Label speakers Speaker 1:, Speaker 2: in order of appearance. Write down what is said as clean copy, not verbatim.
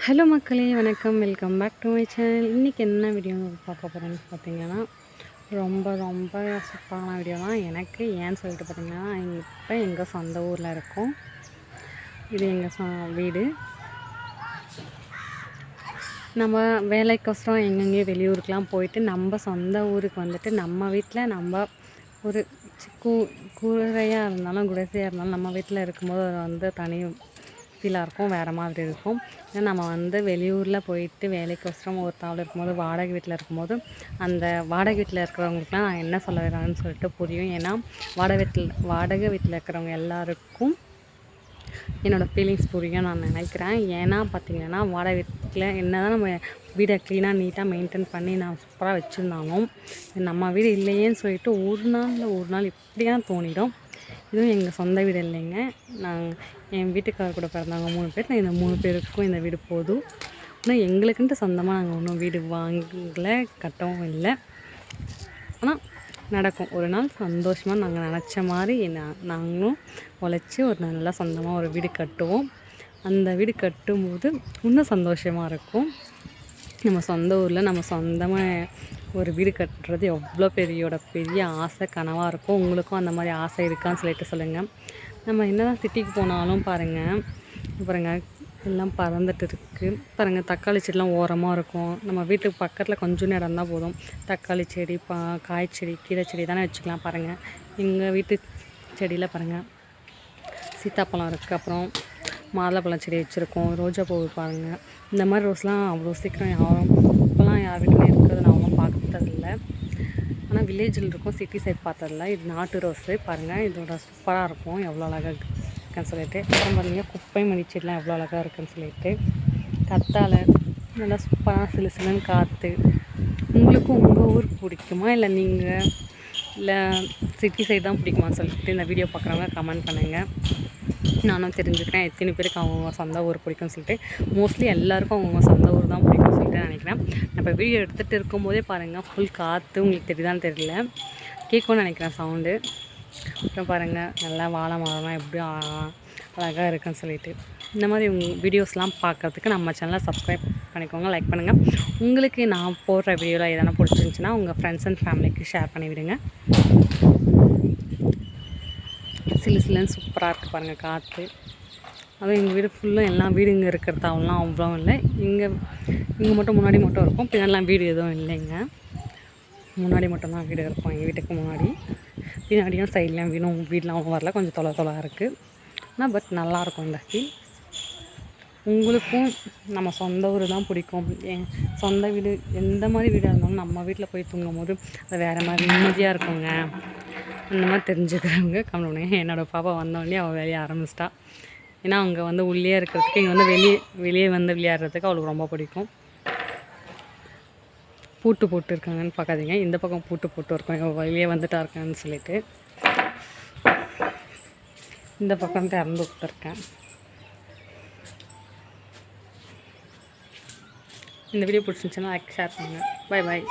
Speaker 1: Hello மக்களே, வணக்கம். Welcome back to my channel. இன்றைக்கி என்ன வீடியோ பார்க்க போகிறேன்னு பார்த்தீங்கன்னா, ரொம்ப ரொம்ப சூப்பரான வீடியோ தான். எனக்கு ஏன்னு சொல்லிட்டு பார்த்தீங்கன்னா, இப்போ எங்கள் சொந்த ஊரில் இருக்கோம். இது எங்கள் வீடு. நம்ம வேலைக்கோசரம் எங்கெங்கேயோ வெளியூருக்கெலாம் போயிட்டு நம்ம சொந்த ஊருக்கு வந்துட்டு நம்ம வீட்டில் நம்ம ஒரு கூரையாக இருந்தாலும் குடிசையாக இருந்தாலும் நம்ம வீட்டில் இருக்கும்போது அது வந்து தனி ஃபீலாக இருக்கும், வேறு மாதிரி இருக்கும். ஏன்னா நம்ம வந்து வெளியூரில் போயிட்டு வேலைக்கோசரம் ஒரு தாவில் இருக்கும்போது வாடகை வீட்டில் இருக்கும்போது அந்த வாடகை வீட்டில் இருக்கிறவங்களுக்குலாம் நான் என்ன சொல்ல வரேன்னு சொல்லிட்டு புரியும். ஏன்னா வாடகை வீட்டில் இருக்கிறவங்க எல்லாருக்கும் என்னோடய ஃபீலிங்ஸ் புரியும் நான் நினைக்கிறேன். ஏன்னா பார்த்திங்கன்னா வாடகை வீட்டில் என்ன தான் நம்ம வீடை க்ளீனாக நீட்டாக மெயின்டைன் பண்ணி நான் சூப்பராக வச்சுருந்தாலும் நம்ம வீடு இல்லையேன்னு சொல்லிட்டு ஒரு நாள் இப்படியா தோணிடும். இதுவும் எங்கள் சொந்த வீடு இல்லைங்க. என் வீட்டுக்காரர் கூட பிறந்தவங்க 3 பேர். நான் இந்த 3 பேருக்கும் இந்த வீடு போதும். ஆனால் எங்களுக்குன்ட்டு சொந்தமாக நாங்கள் ஒன்றும் வீடு வாங்கலை, கட்டவும் இல்லை. ஆனால் நடக்கும். ஒரு நாள் சந்தோஷமாக நாங்கள் நினச்ச மாதிரி நாங்களும் உழைச்சி ஒரு நல்லா சொந்தமாக ஒரு வீடு கட்டுவோம். அந்த வீடு கட்டும்போது இன்னும் சந்தோஷமாக இருக்கும். நம்ம சொந்த ஊரில் நம்ம சொந்தமாக ஒரு வீடு கட்டுறது எவ்வளோ பெரிய ஆசை, கனவாக இருக்கும். உங்களுக்கும் அந்த மாதிரி ஆசை இருக்கான்னு சொல்லிட்டு சொல்லுங்கள். நம்ம என்ன தான் சிட்டிக்கு போனாலும் பாருங்கள் எல்லாம் பறந்துட்டு இருக்குது. பாருங்கள், தக்காளி செடிலாம் ஓரமாக இருக்கும். நம்ம வீட்டுக்கு பக்கத்தில் கொஞ்சம் இடம் தான் போதும். தக்காளி செடி, காய் செடி, கீரை செடி தானே வச்சுக்கலாம். பாருங்கள், எங்கள் வீட்டு செடியில் பாருங்கள் சீத்தாப்பழம் இருக்குது. அப்புறம் மாதுளப்பழம் செடி வச்சுருக்கோம். ரோஜா பூ பாருங்கள். இந்த மாதிரி ரோஸ்லாம் அவ்வளோ சீக்கிரம் இப்போலாம் யார் வீட்டுமே இருக்கிறது நான் அவ்வளோ பார்த்ததில்லை. ஆனால் வில்லேஜில் இருக்கும், சிட்டி சைட் பார்த்ததில்ல. இது நாட்டு ரோஸு பாருங்கள். இதோட சூப்பராக இருக்கும், எவ்வளோ அழகாக இருக்குன்னு சொல்லிட்டு. அப்புறம் பார்த்திங்கன்னா குப்பை மணி செடிலாம் எவ்வளோ அழகாக இருக்குன்னு சொல்லிட்டு. கத்தாழை நல்லா சூப்பராக சிலுன்னு காற்று. உங்களுக்கும் உங்கள் ஊர் பிடிக்குமா, இல்லை சிட்டி சைடு தான் பிடிக்குமான்னு சொல்லிட்டு இந்த வீடியோ பார்க்குறவங்க கமெண்ட் பண்ணுங்கள். நானும் தெரிஞ்சுக்கிறேன் எத்தனை பேருக்கு அவங்க சொந்த ஊர் பிடிக்கும்னு சொல்லிட்டு. மோஸ்ட்லி எல்லாேருக்கும் அவங்க சொந்த ஊர் தான் பிடிக்கும்னு சொல்லிட்டு நினைக்கிறேன். நம்ம வீடியோ எடுத்துகிட்டு இருக்கும்போதே பாருங்கள், ஃபுல் காற்று உங்களுக்கு தெரியுதான்னு தெரியல, கேட்கும்னு நினைக்கிறேன் சவுண்டு. அப்புறம் பாருங்கள், நல்லா வாழை மரம்லாம் எப்படி அழகாக இருக்குன்னு சொல்லிட்டு. இந்த மாதிரி வீடியோஸ்லாம் பார்க்குறதுக்கு நம்ம சேனலை சப்ஸ்கிரைப் பண்ணிக்கோங்க, லைக் பண்ணுங்கள். உங்களுக்கு நான் போடுற வீடியோவில் எதனா பிடிச்சிருந்துச்சின்னா உங்கள் ஃப்ரெண்ட்ஸ் அண்ட் ஃபேமிலிக்கு ஷேர் பண்ணிவிடுங்க. சிலுன்னு சூப்பராக இருக்குது பாருங்கள் காற்று. அதுவும் எங்கள் வீடு ஃபுல்லாக எல்லா வீடு இங்கே இருக்கிறதாவெல்லாம் அவ்வளோ இல்லை. இங்கே மட்டும் முன்னாடி மட்டும் இருக்கும், பின்னாடிலாம் வீடு எதுவும் இல்லைங்க. முன்னாடி மட்டும்தான் வீடு இருக்கும் எங்கள் வீட்டுக்கு முன்னாடி. பின்னாடியும் சைட்லேயும் வீடெலாம் வரல, கொஞ்சம் தொலைவாக இருக்குது. ஆனால் பட் நல்லாயிருக்கும் இந்த ஃபீல். உங்களுக்கும் நம்ம சொந்த ஊர் தான் பிடிக்கும். என் சொந்த வீடு எந்த மாதிரி வீடாக இருந்தாலும் நம்ம வீட்டில் போய் தூங்கும் போது அது வேறு மாதிரி நிம்மதியாக இருக்குங்க. அந்த மாதிரி தெரிஞ்சுக்கிறவங்க கம்மி பண்ணுங்க. என்னோடய பாப்பா வந்தோடனே அவள் வெளியே ஆரம்பிச்சிட்டா. ஏன்னா அவங்க வந்து உள்ளே இருக்கிறதுக்கு, இங்கே வந்து வெளியே வந்து விளையாடுறதுக்கு அவளுக்கு ரொம்ப பிடிக்கும். பூட்டு போட்டு இருக்காங்கன்னு பார்க்காதீங்க, இந்த பக்கம் பூட்டு போட்டு இருக்கோம், வெளியே வந்துட்டா இருக்கான்னு சொல்லிட்டு. இந்த பக்கம் திறந்து விட்டுருக்கேன். இந்த வீடியோ பிடிச்சிருந்துச்சுன்னா லைக், ஷேர் பண்ணுங்கள். Bye bye.